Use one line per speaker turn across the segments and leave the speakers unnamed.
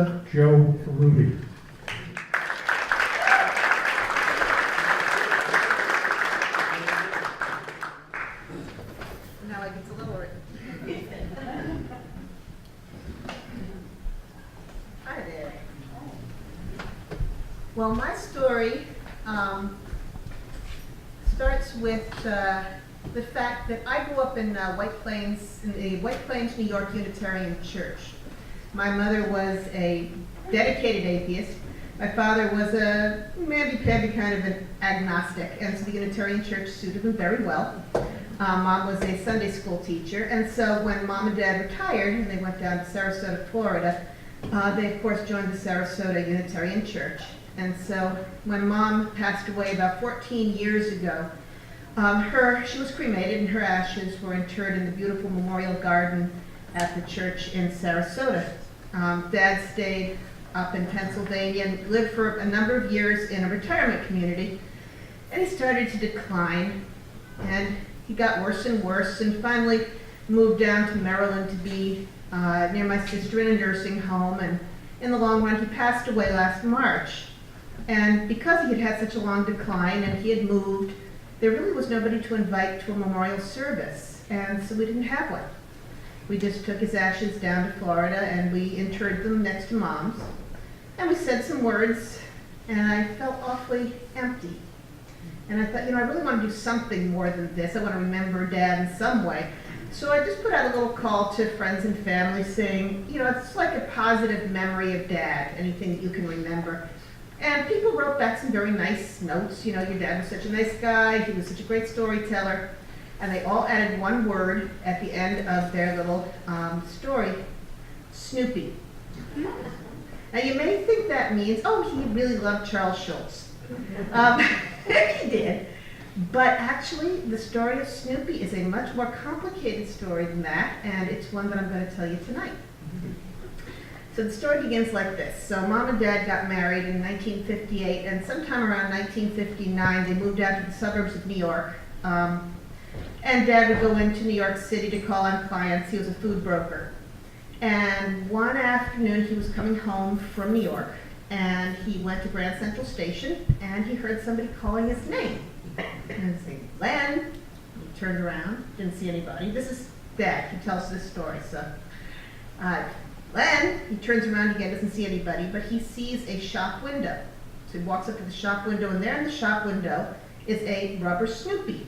Joe Rudy.
Now it gets a little Hi there. Well, my story starts with the fact that I grew up in White Plains, in the White Plains, New York Unitarian Church. My mother was a dedicated atheist. My father was a mamby-pamby kind of an agnostic, and so the Unitarian Church suited him very well. Mom was a Sunday school teacher, and so when Mom and Dad retired and they went down to Sarasota, Florida, they of course joined the Sarasota Unitarian Church. And so when Mom passed away about 14 years ago, she was cremated and her ashes were interred in the beautiful memorial garden at the church in Sarasota. Dad stayed up in Pennsylvania and lived for a number of years in a retirement community, and he started to decline, and he got worse and worse, and finally moved down to Maryland to be near my sister in a nursing home, and in the long run he passed away last March. And because he had had such a long decline and he had moved, there really was nobody to invite to a memorial service, and so we didn't have one. We just took his ashes down to Florida and we interred them next to Mom's. And we said some words, and I felt awfully empty. And I thought, I really want to do something more than this. I want to remember Dad in some way. So I just put out a little call to friends and family saying, it's like a positive memory of Dad, anything that you can remember. And people wrote back some very nice notes. Your dad was such a nice guy, he was such a great storyteller. And they all added one word at the end of their little story, Snoopy. Now you may think that means, he really loved Charles Schulz. He did. But actually, the story of Snoopy is a much more complicated story than that, and it's one that I'm going to tell you tonight. So the story begins like this. So Mom and Dad got married in 1958, and sometime around 1959, they moved out to the suburbs of New York. And Dad would go into New York City to call on clients. He was a food broker. And one afternoon, he was coming home from New York, and he went to Grand Central Station, and he heard somebody calling his name. And he's saying, Len. He turned around, didn't see anybody. This is Dad. He tells this story. So, Len. He turns around again, doesn't see anybody, but he sees a shop window. So he walks up to the shop window, and there in the shop window is a rubber Snoopy.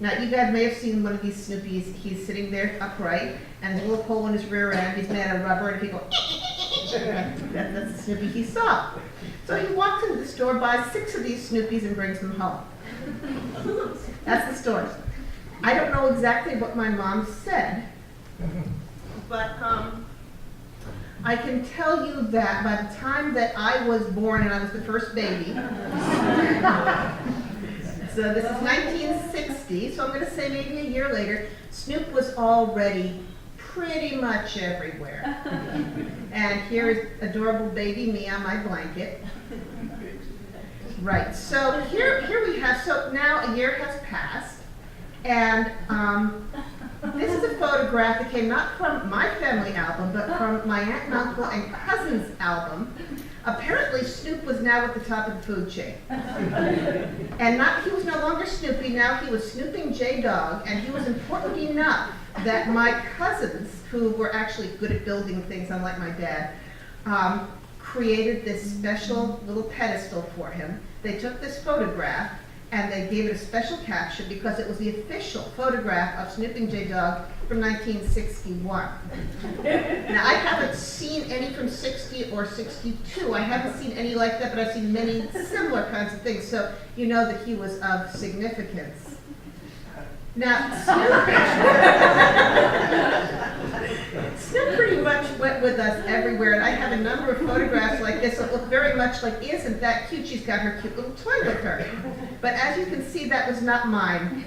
Now, you guys may have seen one of these Snoopies. He's sitting there upright, and there's a little hole in his rear end. He's made out of rubber, and he goes, that's the Snoopy he saw. So he walks into the store, buys 6 of these Snoopies, and brings them home. That's the story. I don't know exactly what my mom said, but I can tell you that by the time that I was born, and I was the first baby, so this is 1960, so I'm going to say maybe a year later, Snoop was already pretty much everywhere. And here is adorable baby me on my blanket. Right, so here we have, so now a year has passed, and this is a photograph that came not from my family album, but from my aunt and uncle and cousin's album. Apparently, Snoop was now at the top of the food chain. And he was no longer Snoopy, now he was Snooping J-Dog, and he was important enough that my cousins, who were actually good at building things, unlike my dad, created this special little pedestal for him. They took this photograph, and they gave it a special caption because it was the official photograph of Snooping J-Dog from 1961. Now, I haven't seen any from 60 or 62. I haven't seen any like that, but I've seen many similar kinds of things, so you know that he was of significance. Now, Snoop pretty much went with us everywhere, and I have a number of photographs like this that look very much like, isn't that cute? She's got her cute little toy with her. But as you can see, that was not mine.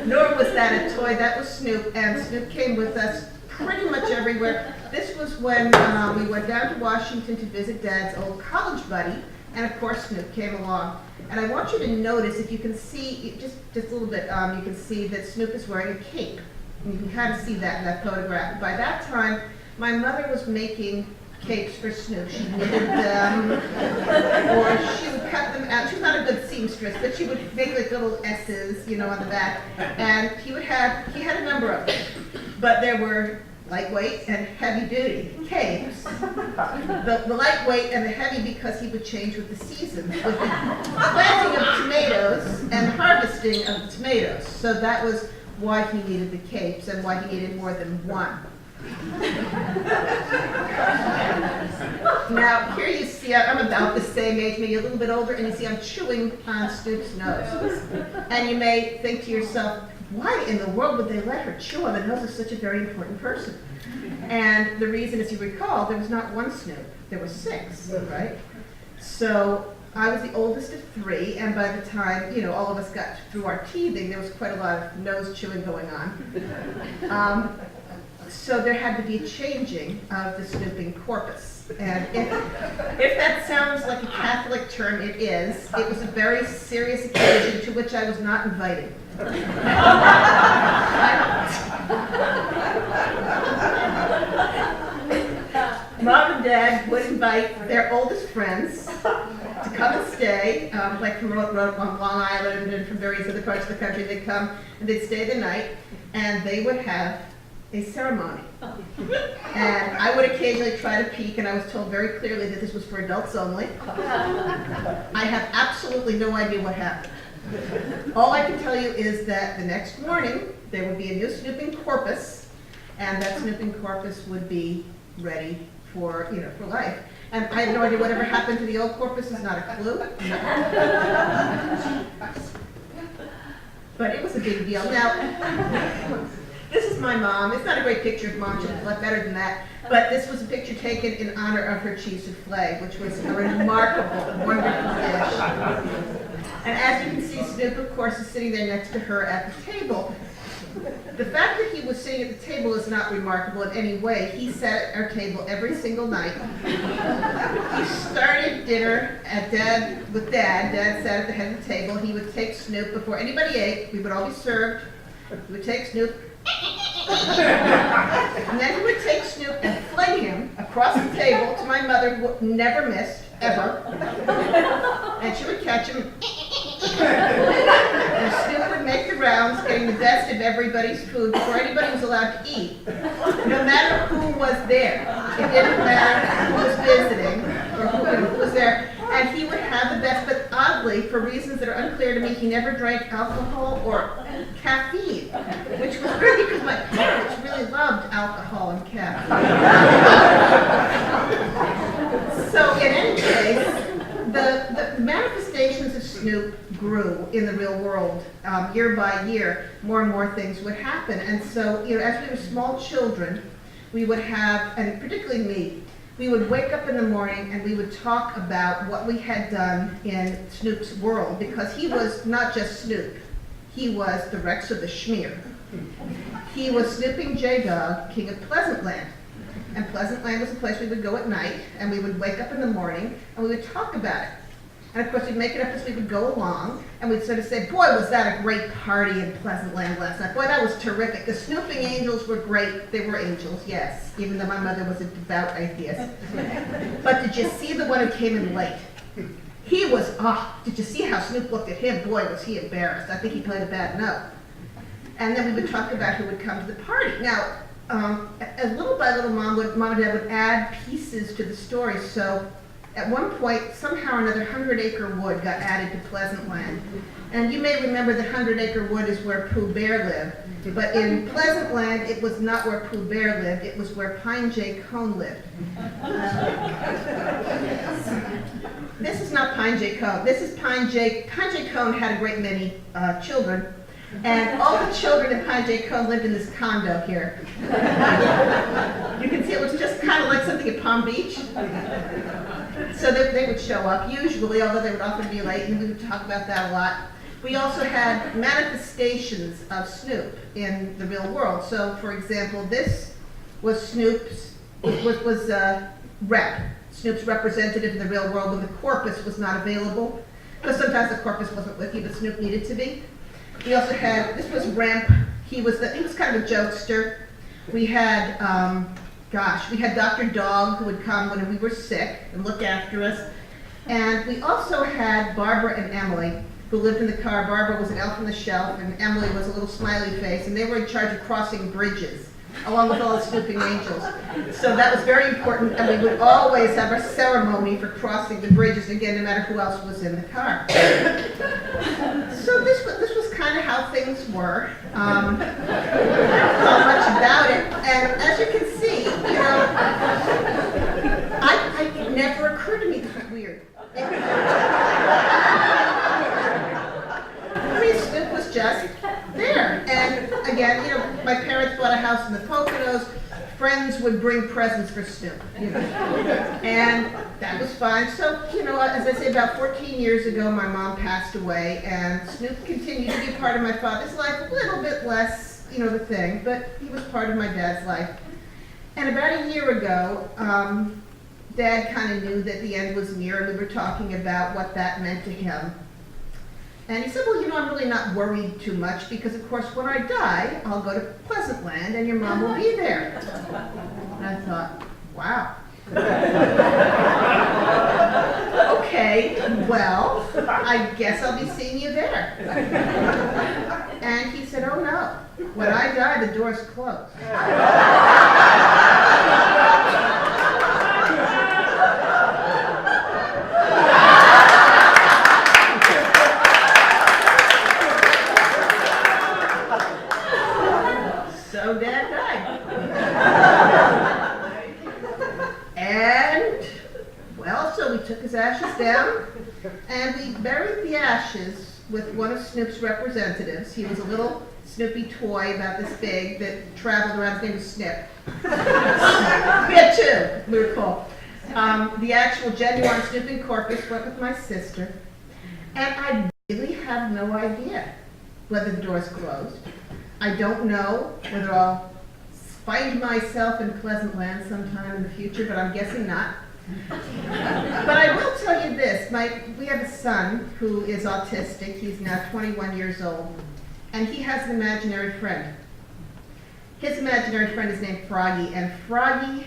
Nor was that a toy, that was Snoop, and Snoop came with us pretty much everywhere. This was when we went down to Washington to visit Dad's old college buddy, and of course Snoop came along. And I want you to notice, if you can see, just a little bit, you can see that Snoop is wearing a cape. And you can kind of see that in that photograph. By that time, my mother was making cakes for Snoop. She knitted them, or she would cut them out. She was not a good seamstress, but she would make like little S's, you know, on the back. And he had a number of them, but there were lightweight and heavy duty cakes. The lightweight and the heavy because he would change with the seasons, with the planting of tomatoes and harvesting of tomatoes. So that was why he needed the capes and why he needed more than one. Now, here you see, I'm about the same age, maybe a little bit older, and you see I'm chewing on Snoop's nose. And you may think to yourself, why in the world would they let her chew on the nose of such a very important person? And the reason, as you recall, there was not one Snoop, there were 6, right? So I was the oldest of 3, and by the time, you know, all of us got through our teething, there was quite a lot of nose chewing going on. So there had to be a changing of the snooping corpus. And if that sounds like a Catholic term, it is. It was a very serious occasion to which I was not invited. Mom and Dad would invite their oldest friends to come and stay, like from Long Island and from various other parts of the country. They'd come and they'd stay the night, and they would have a ceremony. And I would occasionally try to peek, and I was told very clearly that this was for adults only. I have absolutely no idea what happened. All I can tell you is that the next morning there would be a new snooping corpus, and that snooping corpus would be ready for, you know, for life. And I have no idea whatever happened to the old corpus is not a clue. But it was a big deal. Now, this is my mom. It's not a great picture of Mom. She was a lot better than that. But this was a picture taken in honor of her cheese souffle, which was a remarkable, wonderful dish. And as you can see, Snoop, of course, is sitting there next to her at the table. The fact that he was sitting at the table is not remarkable in any way. He sat at our table every single night. He started dinner with Dad. Dad sat at the head of the table. He would take Snoop before anybody ate. We would all be served. He would take Snoop. And then he would take Snoop and fling him across the table to my mother, who never missed, ever. And she would catch him. And Snoop would make the rounds, getting the best of everybody's food before anybody was allowed to eat. No matter who was there. It didn't matter who was visiting or who was there. And he would have the best, but oddly, for reasons that are unclear to me, he never drank alcohol or caffeine, which was weird because my parents really loved alcohol and caffeine. So in any case, the manifestations of Snoop grew in the real world. Year by year, more and more things would happen. And so, you know, as we were small children, we would have, and particularly me, we would wake up in the morning and we would talk about what we had done in Snoop's world, because he was not just Snoop. He was the Rex of the Schmear. He was Snooping J-Dog, King of Pleasantland. And Pleasantland was a place we would go at night, and we would wake up in the morning and we would talk about it. And of course, we'd make it up as we would go along, and we'd sort of say, boy, was that a great party in Pleasantland last night. Boy, that was terrific. The snooping angels were great. They were angels, yes, even though my mother was a devout atheist. But did you see the one who came in late? He was, did you see how Snoop looked at him? Boy, was he embarrassed. I think he played a bad note. And then we would talk about who would come to the party. Now, as little by little, Mom and Dad would add pieces to the story. So at one point, somehow or another, 100-acre wood got added to Pleasantland. And you may remember the 100-acre wood is where Pooh Bear lived. But in Pleasantland, it was not where Pooh Bear lived. It was where Pine J. Cone lived. This is not Pine J. Cone. This is Pine J. Pine J. Cone had a great many children. And all the children in Pine J. Cone lived in this condo here. You can see it looks just kind of like something at Palm Beach. So they would show up, usually, although they would often be late, and we would talk about that a lot. We also had manifestations of Snoop in the real world. So, for example, this was Snoop's, was rep. Snoop's representative in the real world when the corpus was not available. Because sometimes the corpus wasn't with you, but Snoop needed to be. We also had, this was Remp. He was kind of a jokester. We had gosh, we had Dr. Dog who would come when we were sick and look after us. And we also had Barbara and Emily who lived in the car. Barbara was an elf on the shelf and Emily was a little smiley face, and they were in charge of crossing bridges along with all the snooping angels. So that was very important, and we would always have a ceremony for crossing the bridges, again, no matter who else was in the car. So this was kind of how things were. I don't know much about it, and as you can see, you know, it never occurred to me this was weird. I mean, Snoop was just there. And again, you know, my parents bought a house in the Poconos. Friends would bring presents for Snoop, you know, and that was fine. So, you know, as I say, about 14 years ago, my mom passed away, and Snoop continued to be part of my father's life, a little bit less, you know, the thing, but he was part of my dad's life. And about a year ago, Dad kind of knew that the end was near, and we were talking about what that meant to him. And he said, well, you know, I'm really not worried too much because, of course, when I die, I'll go to Pleasant Land and your mom will be there. And I thought, wow. Okay, well, I guess I'll be seeing you there. And he said, oh no, when I die, the door's closed. So Dad died. And, well, so we took his ashes down, and we buried the ashes with one of Snoop's representatives. He was a little Snoopy toy about this big that traveled around. His name was Snip. We had two, we were cool. The actual genuine Snooping corpus went with my sister, and I really have no idea whether the door's closed. I don't know whether I'll find myself in Pleasant Land sometime in the future, but I'm guessing not. But I will tell you this, we have a son who is autistic. He's now 21 years old, and he has an imaginary friend. His imaginary friend is named Froggy, and Froggy's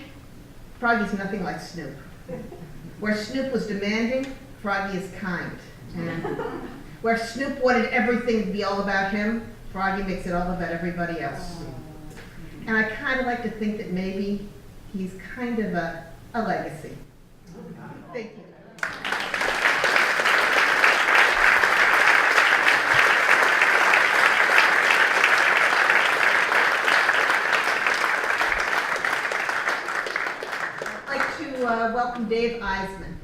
nothing like Snoop. Where Snoop was demanding, Froggy is kind. And where Snoop wanted everything to be all about him, Froggy makes it all about everybody else. And I kind of like to think that maybe he's kind of a legacy. Thank you. I'd like to welcome Dave Eisman.